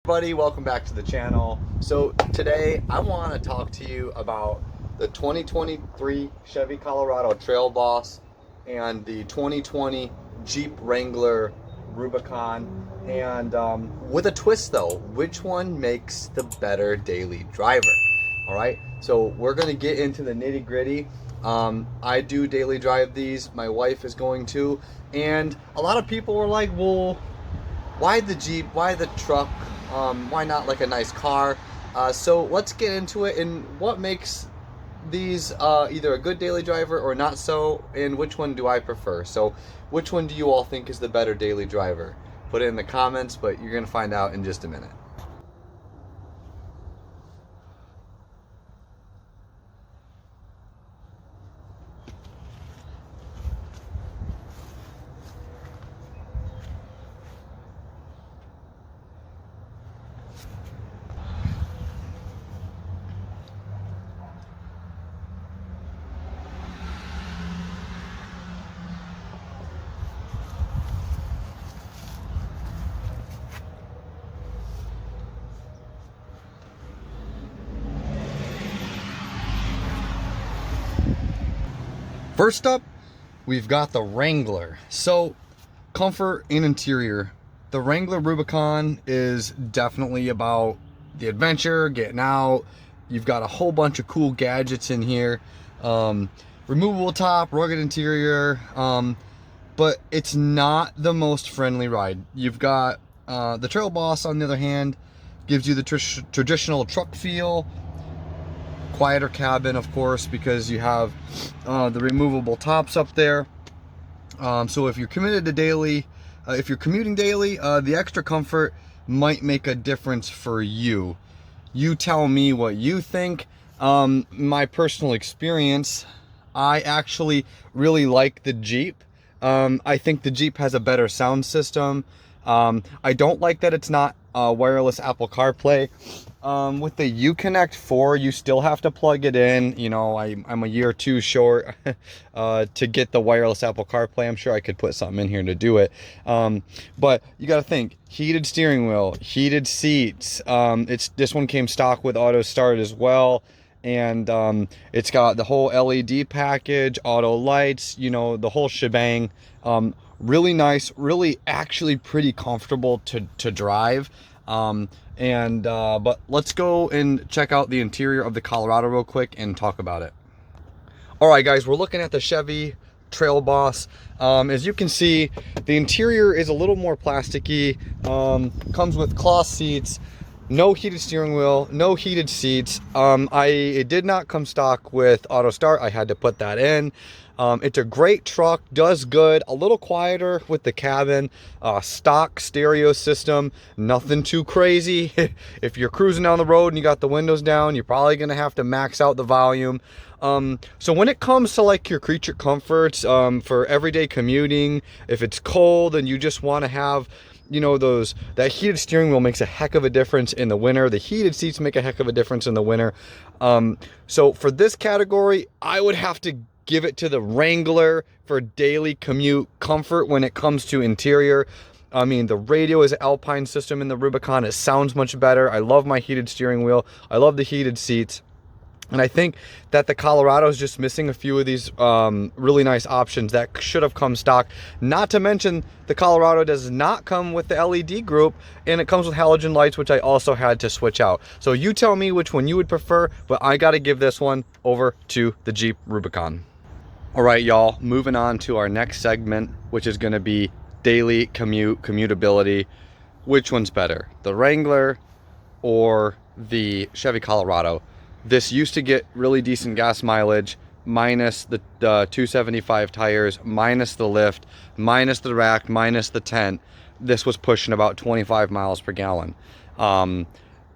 Everybody, welcome back to the channel. So today I want to talk to you about the 2023 Chevy Colorado Trail Boss and the 2020 Jeep Wrangler Rubicon, and with a twist though, which one makes the better daily driver? All right, so we're going to get into the nitty-gritty. I do daily drive these, my wife is going to, and a lot of people were like, well, why the Jeep, why the truck? Why not like a nice car? So let's get into it and what makes these either a good daily driver or not so, and which one do I prefer? So which one do you all think is the better daily driver? Put it in the comments, but you're gonna find out in just a minute. First up, we've got the Wrangler. So, comfort and interior. The Wrangler Rubicon is definitely about the adventure, getting out. You've got a whole bunch of cool gadgets in here. Removable top, rugged interior, but it's not the most friendly ride. You've got the Trail Boss, on the other hand, gives you the traditional truck feel. Quieter cabin, of course, because you have the removable tops up there. So if you're committed to daily, if you're commuting daily, the extra comfort might make a difference for you. You tell me what you think. My personal experience, I actually really like the Jeep. I think the Jeep has a better sound system. I don't like that it's not wireless Apple CarPlay. With the Uconnect 4, you still have to plug it in. You know, I'm a year or two short to get the wireless Apple CarPlay. I'm sure I could put something in here to do it. But you got to think, heated steering wheel, heated seats. This one came stock with auto start as well. And it's got the whole LED package, auto lights, you know, the whole shebang. Really nice, really actually pretty comfortable to drive. But let's go and check out the interior of the Colorado real quick and talk about it. All right, guys, we're looking at the Chevy Trail Boss. As you can see, the interior is a little more plasticky. Comes with cloth seats, no heated steering wheel, no heated seats. It did not come stock with auto start. I had to put that in. It's a great truck, does good, a little quieter with the cabin, stock stereo system, nothing too crazy. If you're cruising down the road and you got the windows down, you're probably gonna have to max out the volume. So when it comes to like your creature comforts, for everyday commuting, if it's cold and you just want to have, you know, that heated steering wheel makes a heck of a difference in the winter. The heated seats make a heck of a difference in the winter. So for this category, I would have to give it to the Wrangler for daily commute comfort when it comes to interior. I mean, the radio is an Alpine system in the Rubicon. It sounds much better. I love my heated steering wheel. I love the heated seats. And I think that the Colorado is just missing a few of these really nice options that should have come stock. Not to mention, the Colorado does not come with the LED group, and it comes with halogen lights, which I also had to switch out. So you tell me which one you would prefer, but I got to give this one over to the Jeep Rubicon. All right, y'all, moving on to our next segment, which is going to be daily commutability. Which one's better, the Wrangler or the Chevy Colorado? This used to get really decent gas mileage, minus the 275 tires, minus the lift, minus the rack, minus the tent. This was pushing about 25 miles per gallon.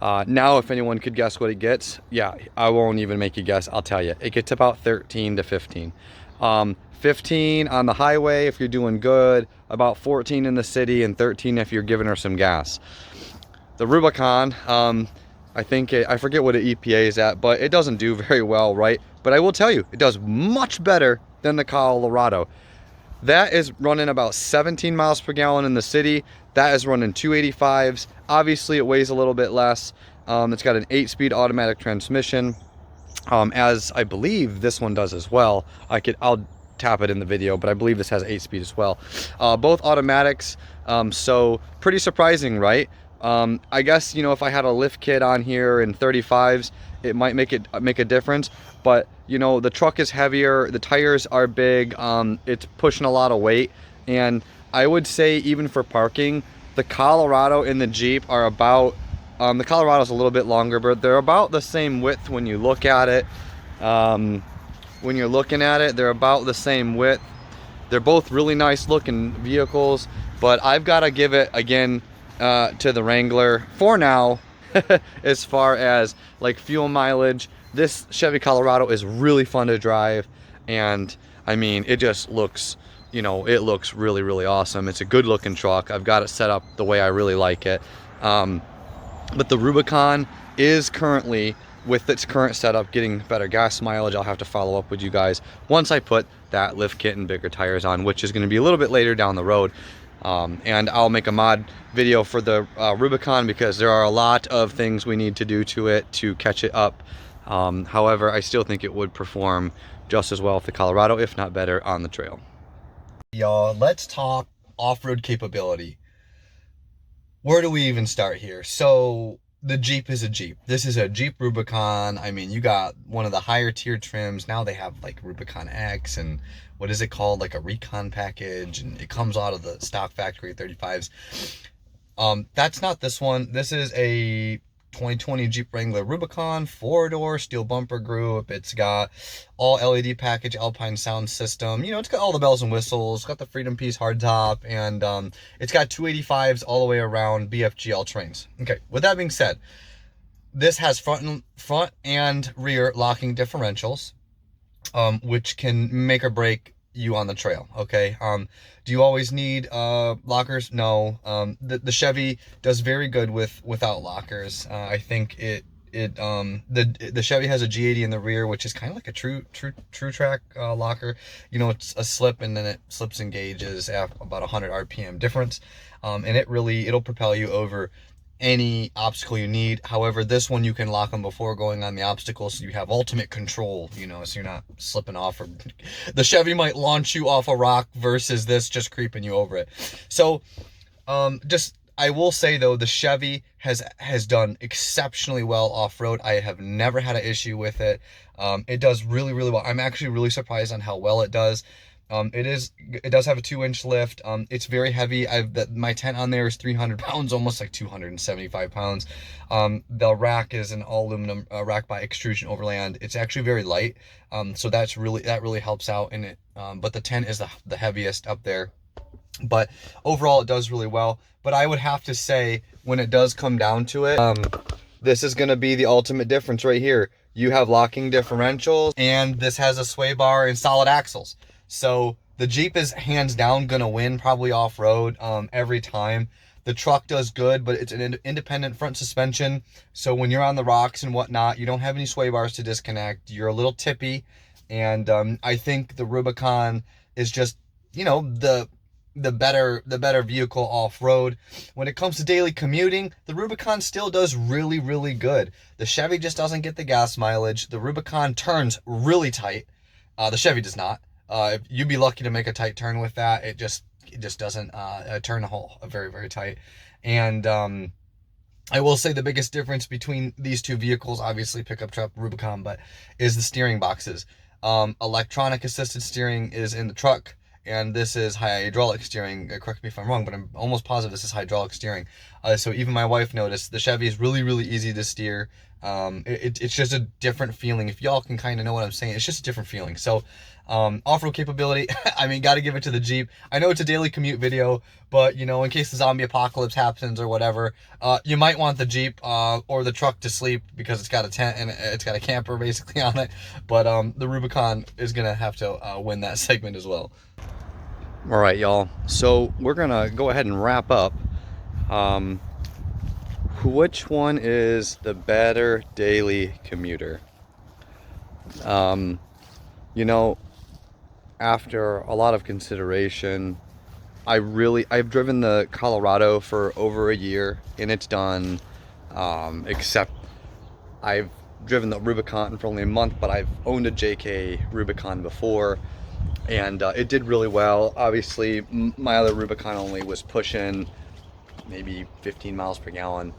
Now, if anyone could guess what it gets, yeah, I won't even make you guess. I'll tell you. It gets about 13 to 15. 15 on the highway if you're doing good, about 14 in the city, and 13 if you're giving her some gas. The Rubicon, I think, I forget what the EPA is at, but it doesn't do very well, right? But I will tell you, it does much better than the Colorado. That is running about 17 miles per gallon in the city. That is running 285s. Obviously, it weighs a little bit less. It's got an 8-speed automatic transmission, as I believe this one does as well. I'll tap it in the video, but I believe this has 8-speed as well. Both automatics, so pretty surprising, right? I guess, you know, if I had a lift kit on here in 35s, it might make a difference. But, you know, the truck is heavier, the tires are big, it's pushing a lot of weight. And I would say even for parking, the Colorado and the Jeep are about, the Colorado's a little bit longer, but they're about the same width when you look at it. When you're looking at it, they're about the same width. They're both really nice looking vehicles, but I've got to give it again to the Wrangler for now. As far as like fuel mileage, this Chevy Colorado is really fun to drive, and I mean, it just looks, you know, it looks really, really awesome. It's a good looking truck. I've got it set up the way I really like it. But the Rubicon is currently, with its current setup, getting better gas mileage. I'll have to follow up with you guys once I put that lift kit and bigger tires on, which is going to be a little bit later down the road. And I'll make a mod video for the Rubicon, because there are a lot of things we need to do to it to catch it up. However, I still think it would perform just as well with the Colorado, if not better, on the trail. Y'all, let's talk off-road capability. Where do we even start here? So the Jeep is a Jeep. This is a Jeep Rubicon. I mean, you got one of the higher tier trims. Now they have like Rubicon X and what is it called? Like a Recon package, and it comes out of the stock factory 35s. That's not this one. This is a 2020 Jeep Wrangler Rubicon, 4-door, steel bumper group. It's got all LED package, Alpine sound system. You know, it's got all the bells and whistles. It's got the Freedom Piece hardtop, and it's got 285s all the way around, BFG all terrains. Okay, with that being said, this has front and rear locking differentials, which can make or break you on the trail. Okay, do you always need lockers? No. The Chevy does very good without lockers. I think the Chevy has a G80 in the rear, which is kind of like a true track locker. You know, it's a slip and then it slips and engages at about 100 RPM difference, and it'll propel you over any obstacle you need. However, this one you can lock them before going on the obstacle, so you have ultimate control, you know, so you're not slipping off, or the Chevy might launch you off a rock versus this just creeping you over it. So I will say though, the Chevy has done exceptionally well off-road. I have never had an issue with it. It does really, really well. I'm actually really surprised on how well it does. It does have a 2-inch lift. It's very heavy. My tent on there is 300 pounds, almost like 275 pounds. The rack is an all aluminum rack by Extrusion Overland. It's actually very light. So that really helps out in it. But the tent is the heaviest up there. But overall, it does really well. But I would have to say, when it does come down to it, this is going to be the ultimate difference right here. You have locking differentials, and this has a sway bar and solid axles. So the Jeep is hands down going to win probably off-road every time. The truck does good, but it's an independent front suspension. So when you're on the rocks and whatnot, you don't have any sway bars to disconnect. You're a little tippy. And I think the Rubicon is just, you know, the better vehicle off-road. When it comes to daily commuting, the Rubicon still does really, really good. The Chevy just doesn't get the gas mileage. The Rubicon turns really tight. The Chevy does not. You'd be lucky to make a tight turn with that. It just doesn't turn a hole very, very tight. And I will say the biggest difference between these two vehicles, obviously pickup truck Rubicon, but is the steering boxes. Electronic assisted steering is in the truck, and this is hydraulic steering. Correct me if I'm wrong, but I'm almost positive this is hydraulic steering. So even my wife noticed the Chevy is really, really easy to steer. It's just a different feeling. If y'all can kind of know what I'm saying, it's just a different feeling. So off-road capability, I mean, got to give it to the Jeep. I know it's a daily commute video, but you know, in case the zombie apocalypse happens or whatever, you might want the Jeep or the truck to sleep because it's got a tent and it's got a camper basically on it. But the Rubicon is gonna have to win that segment as well. All right, y'all. So we're gonna go ahead and wrap up. Which one is the better daily commuter? You know, after a lot of consideration, I've driven the Colorado for over a year, and it's done, except I've driven the Rubicon for only a month, but I've owned a JK Rubicon before, and it did really well. Obviously, my other Rubicon only was pushing maybe 15 miles per gallon.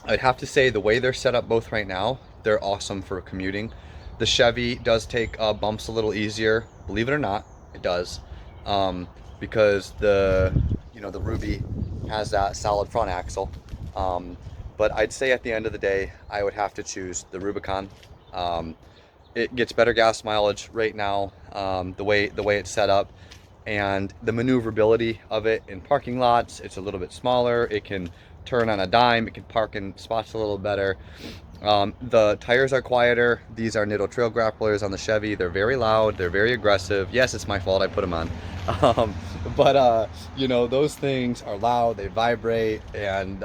I'd have to say the way they're set up both right now, they're awesome for commuting. The Chevy does take bumps a little easier, believe it or not, it does, because the Ruby has that solid front axle. But I'd say at the end of the day, I would have to choose the Rubicon. It gets better gas mileage right now, the way it's set up, and the maneuverability of it in parking lots. It's a little bit smaller. It can turn on a dime. It can park in spots a little better. The tires are quieter. These are Nitto Trail Grapplers on the Chevy. They're very loud. They're very aggressive. Yes, it's my fault. I put them on. But you know, those things are loud. They vibrate. And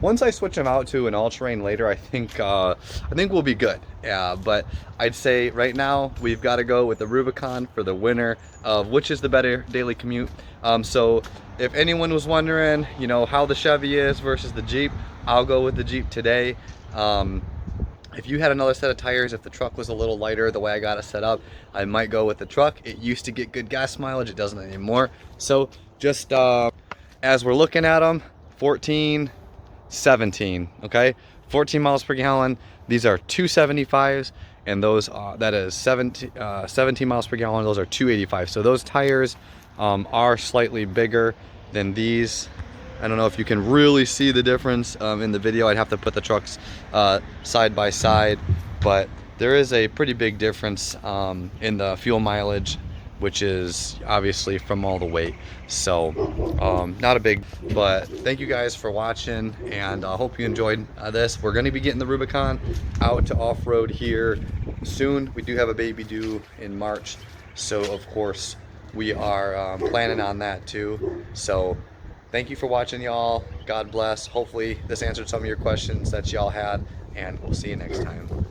once I switch them out to an all-terrain later, I think we'll be good. Yeah, but I'd say right now we've got to go with the Rubicon for the winner of which is the better daily commute. So if anyone was wondering, you know, how the Chevy is versus the Jeep, I'll go with the Jeep today. If you had another set of tires, if the truck was a little lighter the way I got it set up, I might go with the truck. It used to get good gas mileage. It doesn't anymore. So just as we're looking at them, 14, 17, okay? 14 miles per gallon. These are 275s, and those that is 17 miles per gallon. Those are 285. So those tires are slightly bigger than these. I don't know if you can really see the difference in the video. I'd have to put the trucks side by side, but there is a pretty big difference in the fuel mileage, which is obviously from all the weight. So not a big, but thank you guys for watching, and I hope you enjoyed this. We're going to be getting the Rubicon out to off-road here soon. We do have a baby due in March, so of course we are planning on that too. So thank you for watching, y'all. God bless. Hopefully this answered some of your questions that y'all had, and we'll see you next time.